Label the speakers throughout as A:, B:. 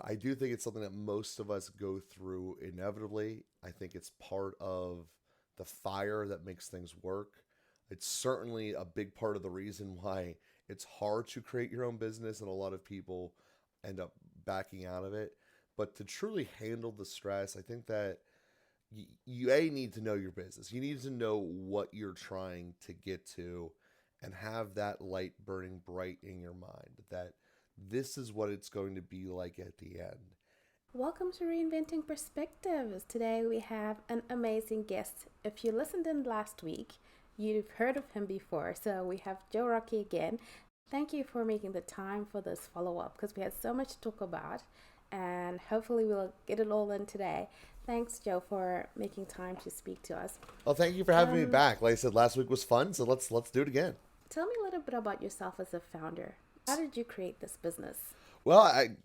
A: I do think it's something that most of us go through inevitably. I think it's part of the fire that makes things work. It's certainly a big part of the reason why it's hard to create your own business, and a lot of people end up backing out of it. But to truly handle the stress, I think that you need to know your business. You need to know what you're trying to get to and have that light burning bright in your mind that this is what it's going to be like at the end.
B: Welcome to Reinventing Perspectives. Today we have an amazing guest. If you listened in last week, you've heard of him before. So we have Joe Rockey again. Thank you for making the time for this follow up because we had so much to talk about and hopefully we'll get it all in today. Thanks, Joe, for making time to speak to us.
A: Well, thank you for having me
B: Um,
A: back. Like I said, last week was fun, so let's do it again.
B: Tell me a little bit about yourself as a founder. How did you create this business?
A: Well, I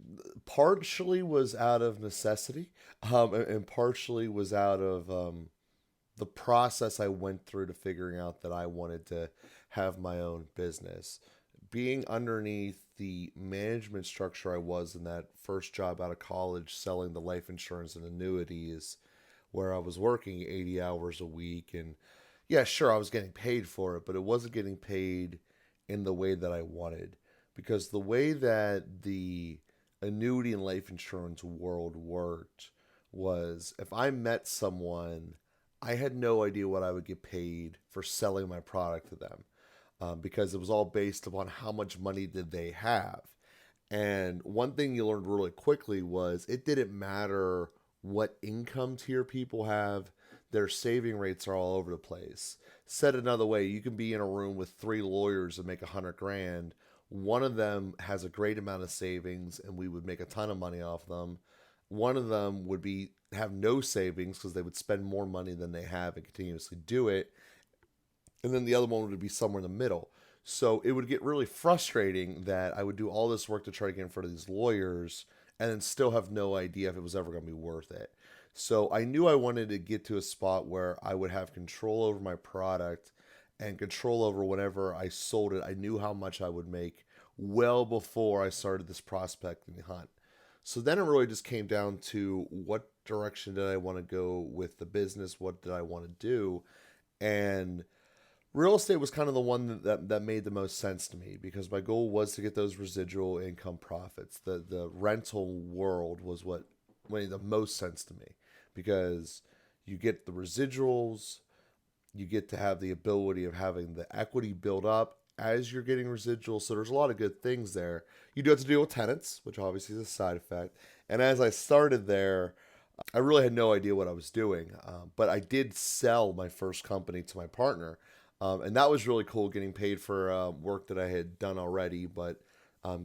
A: partially was out of necessity, and partially was out of the process I went through to figuring out that I wanted to have my own business. Being underneath the management structure I was in that first job out of college, selling the life insurance and annuities, where I was working 80 hours a week. And yeah, sure, I was getting paid for it, but it wasn't getting paid in the way that I wanted. Because the way that the annuity and life insurance world worked was if I met someone, I had no idea what I would get paid for selling my product to them, because it was all based upon how much money did they have. And one thing you learned really quickly was it didn't matter what income tier people have, their saving rates are all over the place. Said another way, you can be in a room with three lawyers and make 100 grand. One of them has a great amount of savings and we would make a ton of money off them. One of them would be have no savings because they would spend more money than they have and continuously do it, and then the other one would be somewhere in the middle. So it would get really frustrating that I would do all this work to try to get in front of these lawyers and then still have no idea if it was ever going to be worth it. So I knew I wanted to get to a spot where I would have control over my product and control over whenever I sold it. I knew how much I would make well before I started this prospecting hunt. So then it really just came down to what direction did I want to go with the business? What did I want to do? And real estate was kind of the one that made the most sense to me because my goal was to get those residual income profits. The rental world was what made the most sense to me because you get the residuals, you get to have the ability of having the equity build up as you're getting residuals. So there's a lot of good things there. You do have to deal with tenants, which obviously is a side effect. And as I started there, I really had no idea what I was doing, but I did sell my first company to my partner, and that was really cool. Getting paid for work that I had done already, but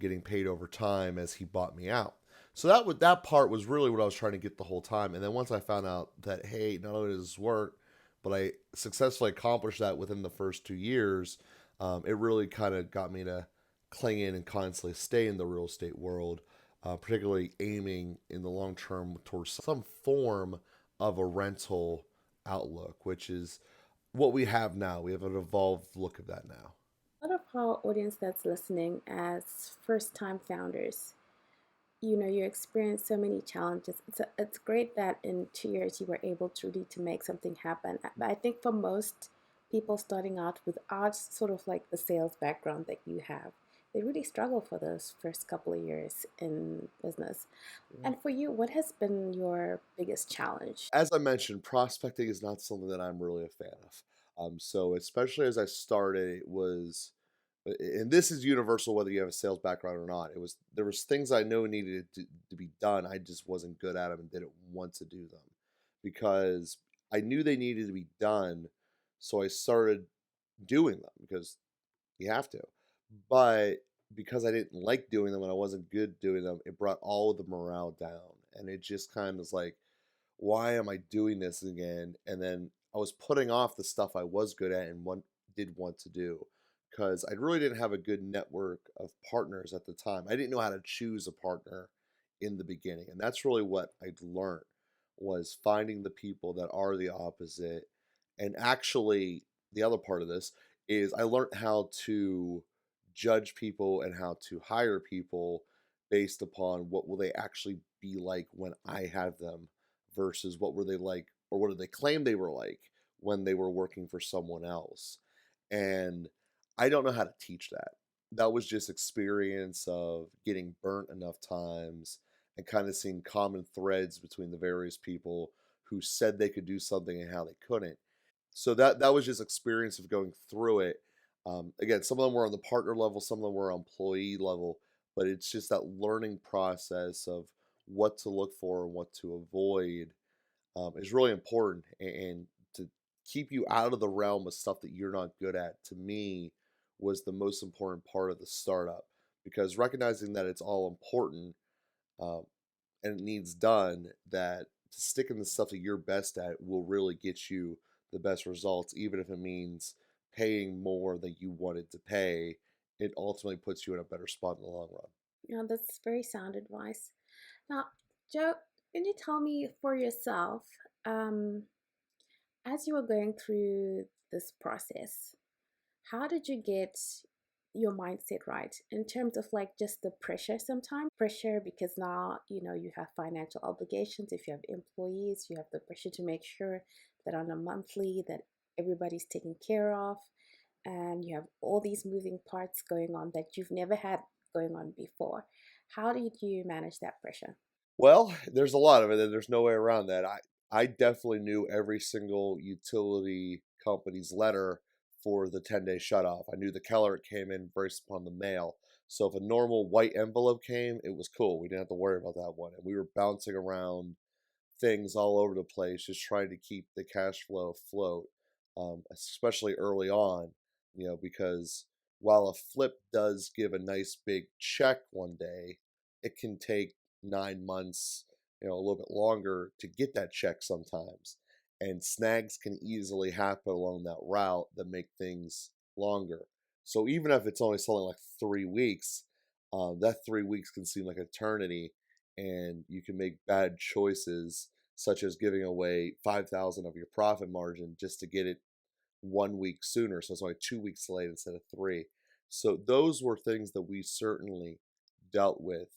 A: getting paid over time as he bought me out. So that part was really what I was trying to get the whole time. And then once I found out that hey, not only does this work, but I successfully accomplished that within the first 2 years, it really kind of got me to cling in and constantly stay in the real estate world, particularly aiming in the long term towards some form of a rental outlook, which is what we have now. We have an evolved look of that now.
B: A lot of our audience that's listening as first time founders, you experienced so many challenges. It's great that in 2 years you were able truly to make something happen. But I think for most people starting out without sort of like the sales background that you have, they really struggle for those first couple of years in business. And for you, what has been your biggest challenge?
A: As I mentioned, prospecting is not something that I'm really a fan of. So especially as I started, it was, and this is universal whether you have a sales background or not. It was there was things I know needed to be done. I just wasn't good at them and didn't want to do them because I knew they needed to be done. So I started doing them because you have to. But because I didn't like doing them and I wasn't good doing them, it brought all of the morale down. And it just kind of was like, why am I doing this again? And then I was putting off the stuff I was good at and did want to do because I really didn't have a good network of partners at the time. I didn't know how to choose a partner in the beginning. And that's really what I'd learned was finding the people that are the opposite. And actually, the other part of this is I learned how to judge people and how to hire people based upon what will they actually be like when I have them versus what were they like or what did they claim they were like when they were working for someone else. And I don't know how to teach that. That was just experience of getting burnt enough times and kind of seeing common threads between the various people who said they could do something and how they couldn't. So that was just experience of going through it. Again, some of them were on the partner level, some of them were on employee level, but it's just that learning process of what to look for and what to avoid is really important. And to keep you out of the realm of stuff that you're not good at, to me, was the most important part of the startup because recognizing that it's all important um, and it needs done, that to stick in the stuff that you're best at will really get you the best results, even if it means paying more than you wanted to pay. It ultimately puts you in a better spot in the long run.
B: You know, that's very sound advice. Now, Joe, can you tell me for yourself, um, as you were going through this process, how did you get your mindset right in terms of like just the pressure sometimes? Pressure because now, you know, you have financial obligations. If you have employees, you have the pressure to make sure that on a monthly that everybody's taken care of, and you have all these moving parts going on that you've never had going on before. How did you manage that pressure?
A: Well, there's a lot of it, and there's no way around that. I definitely knew every single utility company's letter for the 10-day shut off. I knew the Keller it came in based upon the mail. So if a normal white envelope came, it was cool. We didn't have to worry about that one. And we were bouncing around things all over the place, just trying to keep the cash flow afloat, especially early on, because while a flip does give a nice big check one day, it can take 9 months, a little bit longer to get that check sometimes. And snags can easily happen along that route that make things longer. So even if it's only selling like 3 weeks, that 3 weeks can seem like eternity, and you can make bad choices such as giving away 5,000 of your profit margin just to get it 1 week sooner, so it's only 2 weeks late instead of three. So those were things that we certainly dealt with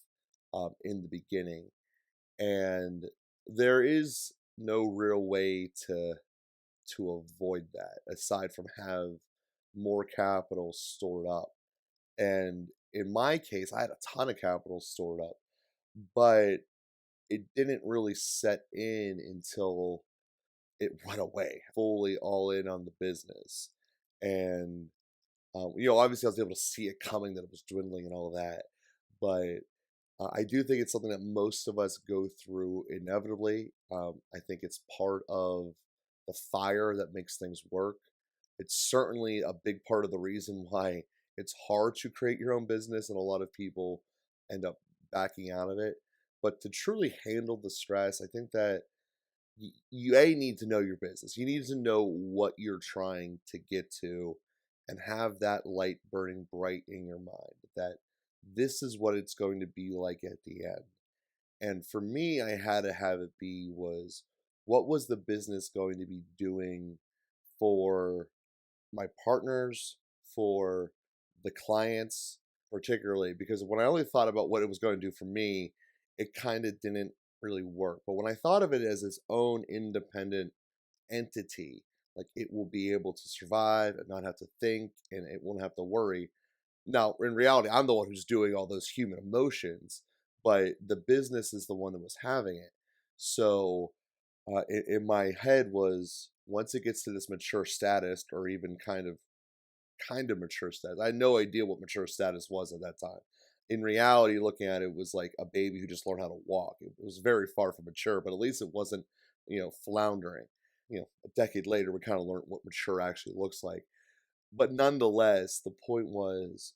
A: in the beginning, and there is no real way to avoid that aside from have more capital stored up. And in my case, I had a ton of capital stored up, but it didn't really set in until it went away, fully all in on the business. And, obviously I was able to see it coming that it was dwindling and all that. But I do think it's something that most of us go through inevitably. I think it's part of the fire that makes things work. It's certainly a big part of the reason why it's hard to create your own business, and a lot of people end up backing out of it. But to truly handle the stress, I think that you need to know your business. You need to know what you're trying to get to and have that light burning bright in your mind that this is what it's going to be like at the end. And for me, I had to have it be was what was the business going to be doing for my partners, for the clients, particularly because when I only thought about what it was going to do for me, it kind of didn't really work. But when I thought of it as its own independent entity, like it will be able to survive and not have to think and it won't have to worry. Now, in reality, I'm the one who's doing all those human emotions, but the business is the one that was having it. So, in my head was once it gets to this mature status, or even kind of mature status. I had no idea what mature status was at that time. In reality, looking at it, it was like a baby who just learned how to walk. It was very far from mature, but at least it wasn't, floundering. A decade later, we kind of learned what mature actually looks like. But nonetheless, the point was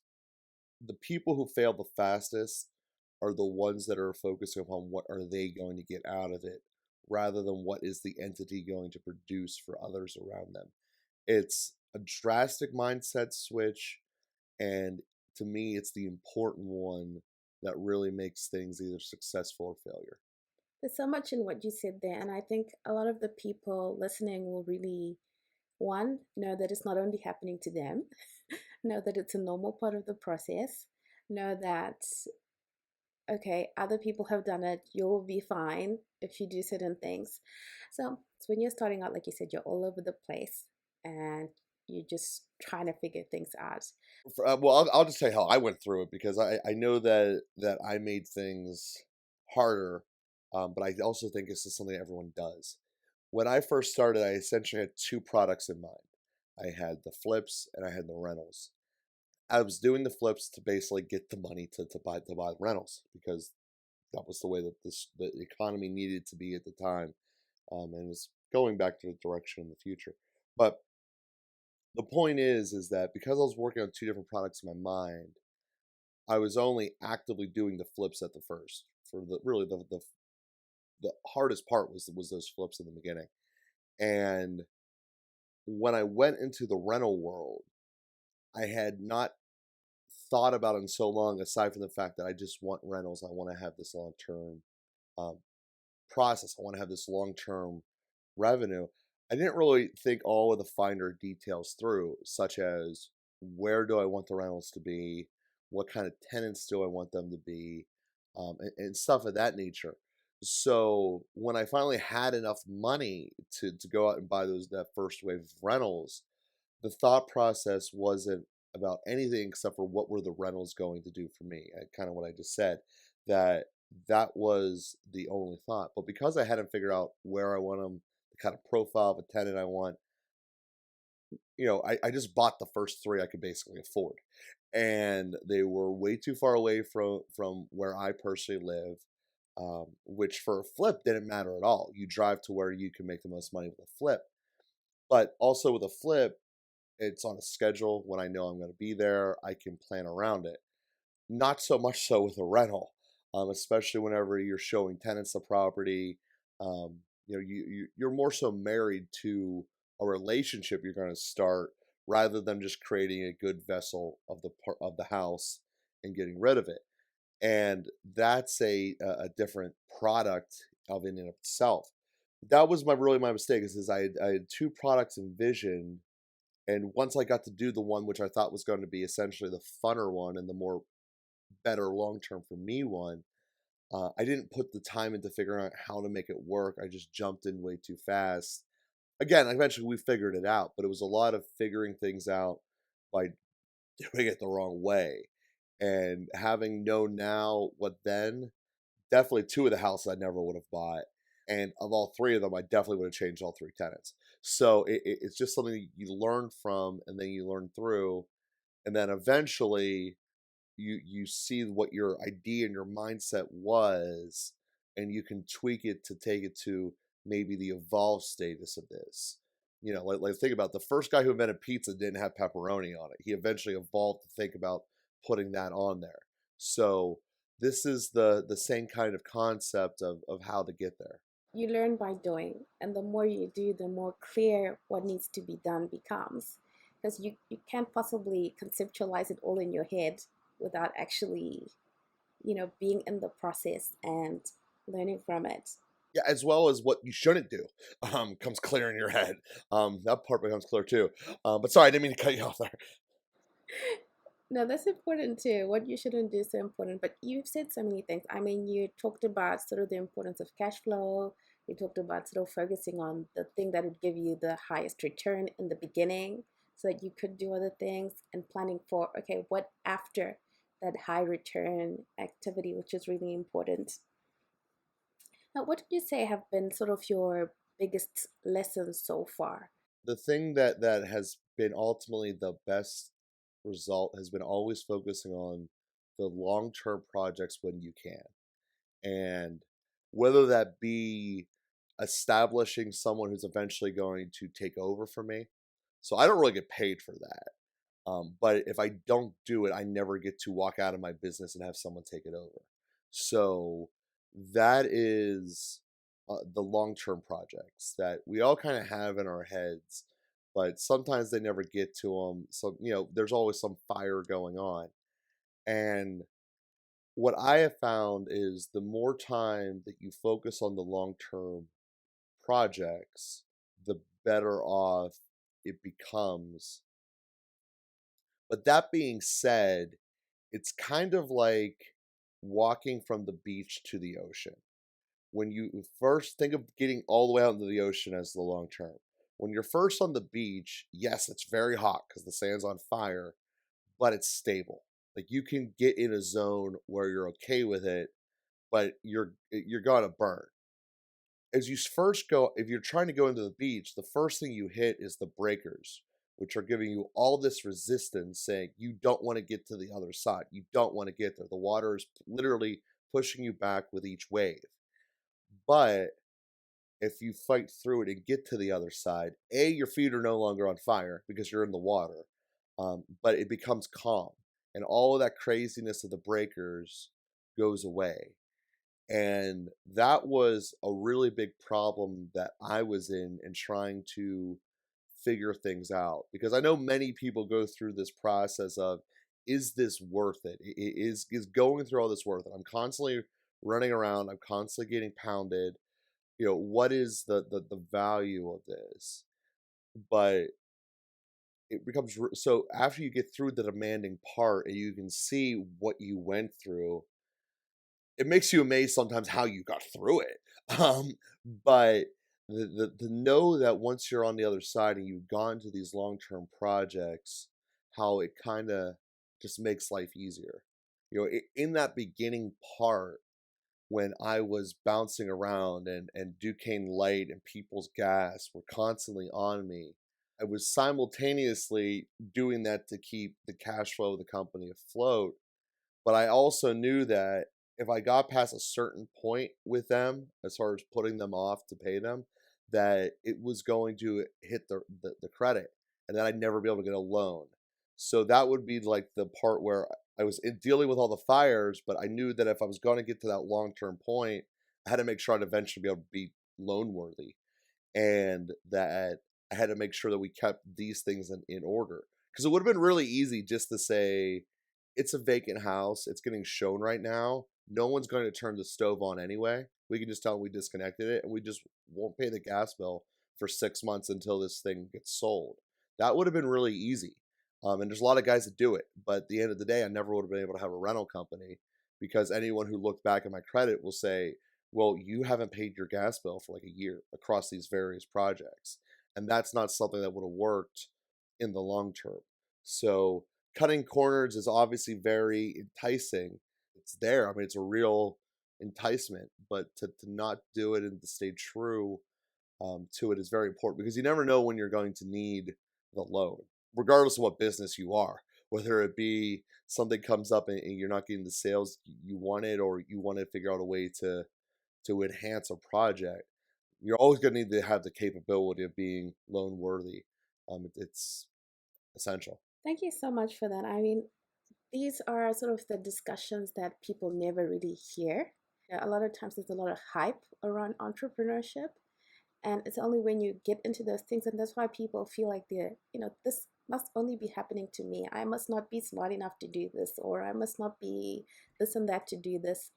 A: the people who fail the fastest are the ones that are focusing upon what are they going to get out of it rather than what is the entity going to produce for others around them. It's a drastic mindset switch, and to me, it's the important one that really makes things either successful or failure.
B: There's so much in what you said there, and I think a lot of the people listening will really, one, know that it's not only happening to them, know that it's a normal part of the process, know that okay, other people have done it, you'll be fine if you do certain things. So when you're starting out, like you said, you're all over the place and you're just trying to figure things out.
A: Well, I'll just tell you how I went through it because I know that I made things harder, but I also think this is something everyone does. When I first started, I essentially had two products in mind. I had the flips and I had the rentals. I was doing the flips to basically get the money to buy the rentals because that was the way that the economy needed to be at the time, and it's going back to the direction in the future. But the point is that because I was working on two different products in my mind, I was only actively doing the flips at the first. For the really the hardest part was those flips in the beginning. And when I went into the rental world, I had not thought about it in so long, aside from the fact that I just want rentals. I want to have this long term um, process. I want to have this long term revenue. I didn't really think all of the finer details through, such as where do I want the rentals to be, what kind of tenants do I want them to be, and stuff of that nature. So when I finally had enough money to go out and buy that first wave of rentals, the thought process wasn't about anything except for what were the rentals going to do for me. Kind of what I just said, that that was the only thought. But because I hadn't figured out where I want them, the kind of profile of a tenant I want, I just bought the first three I could basically afford. And they were way too far away from where I personally live, which for a flip didn't matter at all. You drive to where you can make the most money with a flip. But also with a flip, it's on a schedule. When I know I'm going to be there, I can plan around it. Not so much so with a rental, especially whenever you're showing tenants the property. You're more so married to a relationship you're going to start rather than just creating a good vessel of the house and getting rid of it. And that's a different product of in and of itself. That was my mistake is I had two products envisioned, and once I got to do the one which I thought was going to be essentially the funner one and the more better long term for me one, I didn't put the time into figuring out how to make it work. I just jumped in way too fast. Again, eventually we figured it out, but it was a lot of figuring things out by doing it the wrong way. And having known now what then, definitely two of the houses I never would have bought. And of all three of them, I definitely would have changed all three tenants. So it's just something you learn from and then you learn through. And then eventually you see what your idea and your mindset was, and you can tweak it to take it to maybe the evolved status of this. Like think about the first guy who invented pizza didn't have pepperoni on it. He eventually evolved to think about putting that on there. So this is the same kind of concept of how to get there.
B: You learn by doing, and the more you do, the more clear what needs to be done becomes. Because you can't possibly conceptualize it all in your head without actually, being in the process and learning from it.
A: Yeah, as well as what you shouldn't do, comes clear in your head. That part becomes clear too. But sorry, I didn't mean to cut you off there.
B: No, that's important too. What you shouldn't do is so important. But you've said so many things. I mean, you talked about sort of the importance of cash flow. You talked about sort of focusing on the thing that would give you the highest return in the beginning so that you could do other things and planning for, okay, what after that high return activity, which is really important. Now, what did you say have been sort of your biggest lessons so far?
A: The thing that has been ultimately the best result has been always focusing on the long-term projects when you can. And whether that be establishing someone who's eventually going to take over for me. So I don't really get paid for that. But if I don't do it, I never get to walk out of my business and have someone take it over. So that is the long term projects that we all kind of have in our heads, but sometimes they never get to them. So, there's always some fire going on. And what I have found is the more time that you focus on the long term projects, the better off it becomes. But that being said, it's kind of like walking from the beach to the ocean. When you first think of getting all the way out into the ocean as the long term, when you're first on the beach, yes, it's very hot because the sand's on fire, but it's stable. Like you can get in a zone where you're okay with it, but you're gonna burn. As you first go, if you're trying to go into the beach, the first thing you hit is the breakers, which are giving you all this resistance, saying you don't want to get to the other side. You don't want to get there. The water is literally pushing you back with each wave. But if you fight through it and get to the other side, A, your feet are no longer on fire because you're in the water, but it becomes calm. And all of that craziness of the breakers goes away. And that was a really big problem that I was in trying to figure things out. Because I know many people go through this process of, is this worth it? Is going through all this worth it? I'm constantly running around, I'm constantly getting pounded. What is the value of this? But it becomes so after you get through the demanding part and you can see what you went through, it makes you amazed sometimes how you got through it. But the know that once you're on the other side and you've gone to these long-term projects, how it kind of just makes life easier. In that beginning part when I was bouncing around and Duquesne Light and People's Gas were constantly on me, I was simultaneously doing that to keep the cash flow of the company afloat, but I also knew that if I got past a certain point with them, as far as putting them off to pay them, that it was going to hit the credit, and then I'd never be able to get a loan. So that would be like the part where I was dealing with all the fires, but I knew that if I was going to get to that long term point, I had to make sure I'd eventually be able to be loan worthy, and that I had to make sure that we kept these things in order. Because it would have been really easy just to say, it's a vacant house, it's getting shown right now. No one's going to turn the stove on anyway. We can just tell them we disconnected it and we just won't pay the gas bill for 6 months until this thing gets sold. That would have been really easy. And there's a lot of guys that do it. But at the end of the day, I never would have been able to have a rental company because anyone who looked back at my credit will say, well, you haven't paid your gas bill for like a year across these various projects. And that's not something that would have worked in the long term. So cutting corners is obviously very enticing. It's there. I mean, it's a real enticement, but to not do it and to stay true to it is very important because you never know when you're going to need the loan, regardless of what business you are. Whether it be something comes up and you're not getting the sales you wanted, or you want to figure out a way to enhance a project, you're always going to need to have the capability of being loan worthy. It's essential.
B: Thank you so much for that. I mean, these are sort of the discussions that people never really hear. A lot of times there's a lot of hype around entrepreneurship, and it's only when you get into those things, and that's why people feel like this must only be happening to me. I must not be smart enough to do this, or I must not be this and that to do this.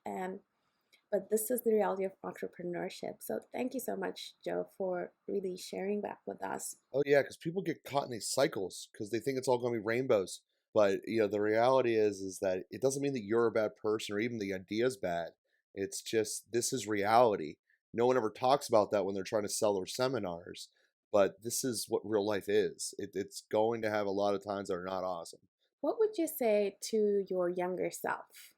B: But this is the reality of entrepreneurship. So thank you so much, Joe, for really sharing that with us.
A: Oh yeah, because people get caught in these cycles because they think it's all going to be rainbows. But the reality is that it doesn't mean that you're a bad person or even the idea is bad. It's just this is reality. No one ever talks about that when they're trying to sell their seminars. But this is what real life is. It's going to have a lot of times that are not awesome.
B: What would you say to your younger self,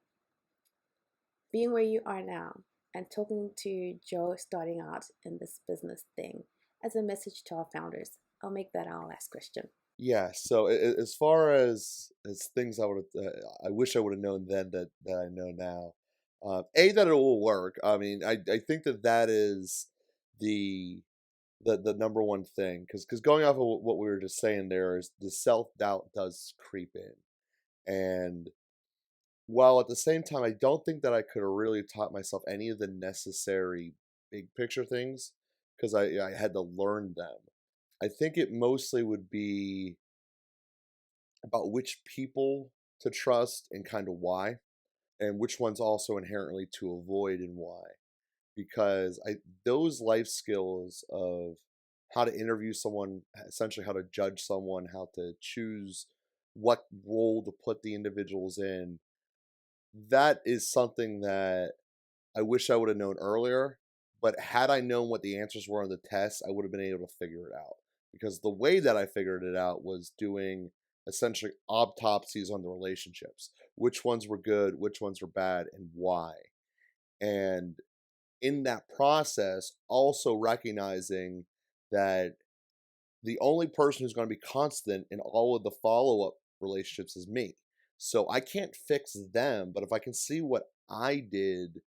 B: being where you are now and talking to Joe starting out in this business thing as a message to our founders? I'll make that our last question.
A: Yeah. So as far as things I wish I would have known then that I know now. A, that it will work. I mean, I think that is the the number one thing because going off of what we were just saying, there is the self-doubt does creep in, and while at the same time I don't think that I could have really taught myself any of the necessary big picture things because I had to learn them. I think it mostly would be about which people to trust and kind of why, and which ones also inherently to avoid and why. Because those life skills of how to interview someone, essentially how to judge someone, how to choose what role to put the individuals in, that is something that I wish I would have known earlier, but had I known what the answers were on the test, I would have been able to figure it out. Because the way that I figured it out was doing essentially autopsies on the relationships. Which ones were good, which ones were bad, and why. And in that process, also recognizing that the only person who's going to be constant in all of the follow up relationships is me. So I can't fix them, but if I can see what I did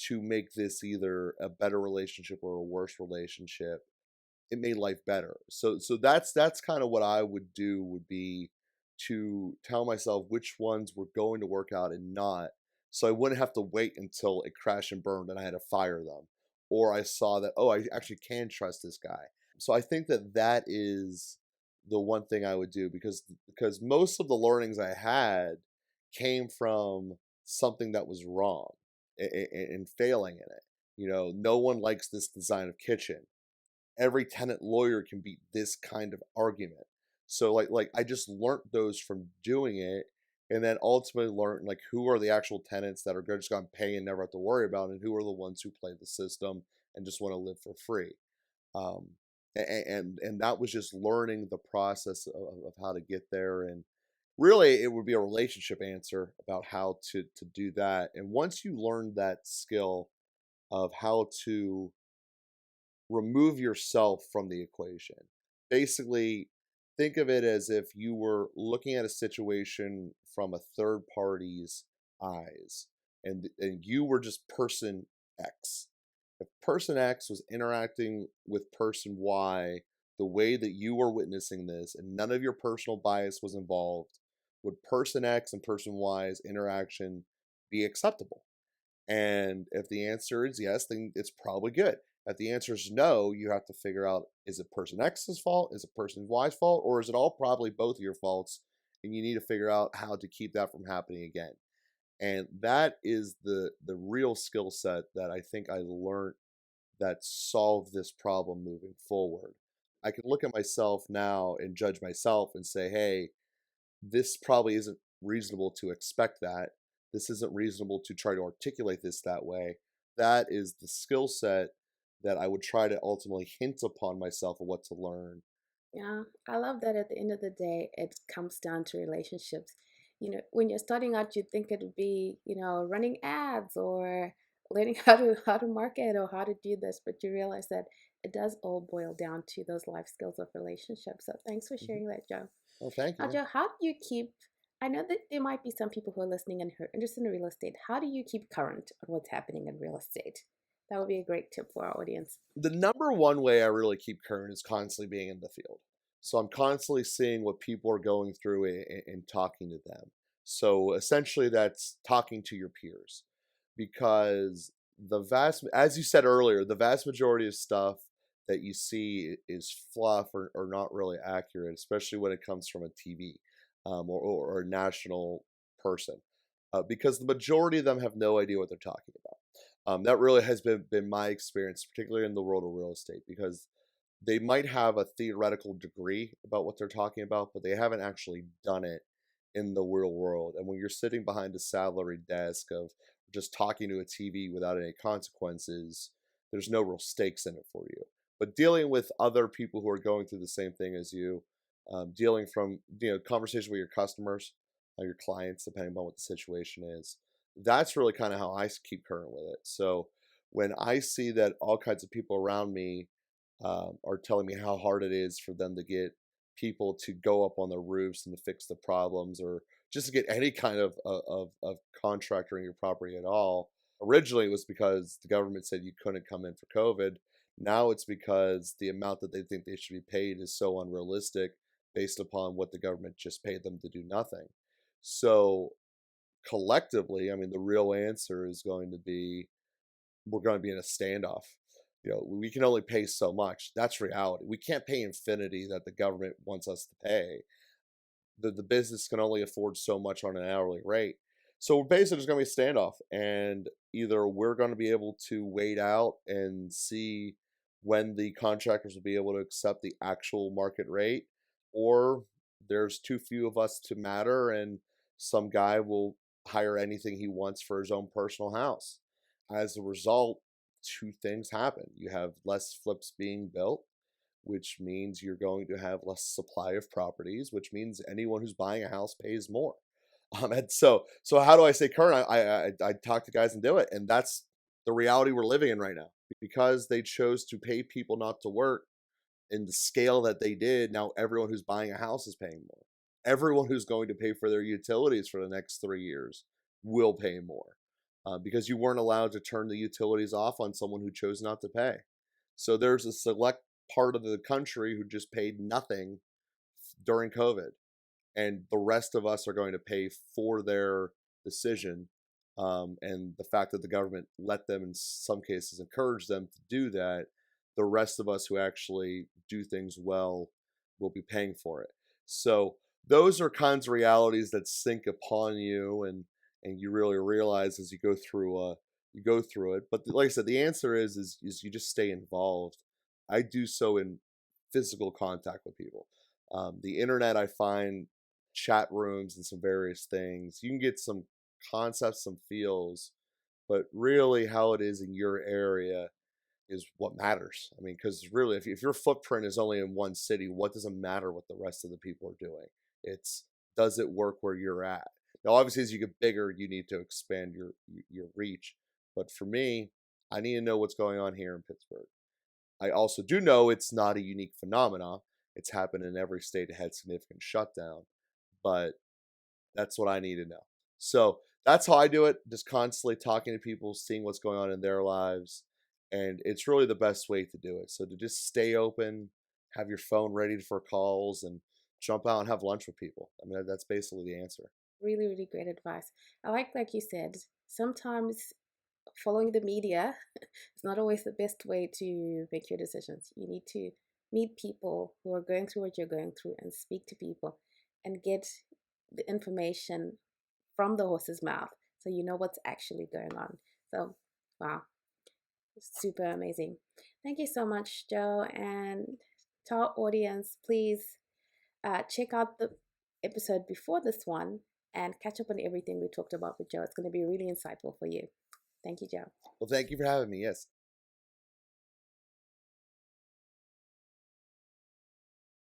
A: to make this either a better relationship or a worse relationship, it made life better. So that's kind of what I would do, would be to tell myself which ones were going to work out and not, so I wouldn't have to wait until it crashed and burned and I had to fire them, or I saw that, oh, I actually can trust this guy. So I think that that is the one thing I would do, because most of the learnings I had came from something that was wrong and failing in it. No one likes this design of kitchen. Every tenant lawyer can beat this kind of argument. So like I just learned those from doing it, and then ultimately learned like who are the actual tenants that are just going to pay and never have to worry about, and who are the ones who play the system and just want to live for free. Um, and that was just learning the process of how to get there. And really, it would be a relationship answer about how to do that. And once you learn that skill of how to remove yourself from the equation. Basically, think of it as if you were looking at a situation from a third party's eyes, and you were just person X. If person X was interacting with person Y the way that you were witnessing this, and none of your personal bias was involved, would person X and person Y's interaction be acceptable? And if the answer is yes, then it's probably good. If the answer is no, you have to figure out, is it person X's fault? Is it person Y's fault? Or is it all probably both of your faults? And you need to figure out how to keep that from happening again. And that is the real skill set that I think I learned that solved this problem moving forward. I can look at myself now and judge myself and say, hey, this probably isn't reasonable to expect that. This isn't reasonable to try to articulate this that way. That is the skill set that I would try to ultimately hint upon myself of what to learn.
B: Yeah, I love that at the end of the day, it comes down to relationships. When you're starting out, you think it would be, running ads or learning how to market or how to do this, but you realize that it does all boil down to those life skills of relationships. So thanks for
A: Mhm.
B: sharing that, Joe.
A: Well, thank
B: Now,
A: you.
B: Joe, how do you keep? I know that there might be some people who are listening and who are interested in real estate. How do you keep current on what's happening in real estate? That would be a great tip for our audience.
A: The number one way I really keep current is constantly being in the field. So I'm constantly seeing what people are going through and talking to them. So essentially, that's talking to your peers, because as you said earlier, the vast majority of stuff that you see is fluff, or not really accurate, especially when it comes from a TV, or a national person, because the majority of them have no idea what they're talking about. That really has been my experience, particularly in the world of real estate, because they might have a theoretical degree about what they're talking about, but they haven't actually done it in the real world. And when you're sitting behind a salaried desk of just talking to a TV without any consequences, there's no real stakes in it for you. But dealing with other people who are going through the same thing as you, dealing from conversation with your customers, your clients, depending on what the situation is, that's really kind of how I keep current with it. So when I see that all kinds of people around me are telling me how hard it is for them to get people to go up on their roofs and to fix the problems, or just to get any kind of contractor in your property at all. Originally, it was because the government said you couldn't come in for COVID. Now it's because the amount that they think they should be paid is so unrealistic based upon what the government just paid them to do nothing. So collectively, I mean, the real answer is going to be, we're going to be in a standoff. We can only pay so much. That's reality. We can't pay infinity that the government wants us to pay. The business can only afford so much on an hourly rate. So basically, there's going to be a standoff, and either we're going to be able to wait out and see when the contractors will be able to accept the actual market rate, or there's too few of us to matter, and some guy will hire anything he wants for his own personal house. As a result, two things happen. You have less flips being built, which means you're going to have less supply of properties, which means anyone who's buying a house pays more. And so how do I stay current? I talk to guys and do it, and that's the reality we're living in right now. Because they chose to pay people not to work in the scale that they did, now everyone who's buying a house is paying more. Everyone who's going to pay for their utilities for the next 3 years will pay more, because you weren't allowed to turn the utilities off on someone who chose not to pay. So there's a select part of the country who just paid nothing during COVID, and the rest of us are going to pay for their decision. And the fact that the government let them, in some cases, encourage them to do that, the rest of us who actually do things well will be paying for it. So those are kinds of realities that sink upon you, and you really realize as you go through it. But like I said, the answer is you just stay involved. I do so in physical contact with people. The internet, I find chat rooms and some various things. You can get some concepts, some feels, but really how it is in your area is what matters. I mean, because really, if your footprint is only in one city, what does it matter what the rest of the people are doing? It's, does it work where you're at? Now, obviously, as you get bigger, you need to expand your reach. But for me, I need to know what's going on here in Pittsburgh. I also do know it's not a unique phenomenon. It's happened in every state that had significant shutdown, but that's what I need to know. So that's how I do it. Just constantly talking to people, seeing what's going on in their lives. And it's really the best way to do it. So to just stay open, have your phone ready for calls, and jump out and have lunch with people. I mean, that's basically the answer.
B: Really, really great advice. I like you said, sometimes following the media is not always the best way to make your decisions. You need to meet people who are going through what you're going through and speak to people and get the information from the horse's mouth so you know what's actually going on. So, wow, super amazing. Thank you so much, Joe. And to our audience, please check out the episode before this one and catch up on everything we talked about with Joe. It's going to be really insightful for you. Thank you, Joe.
A: Well, thank you for having me. Yes.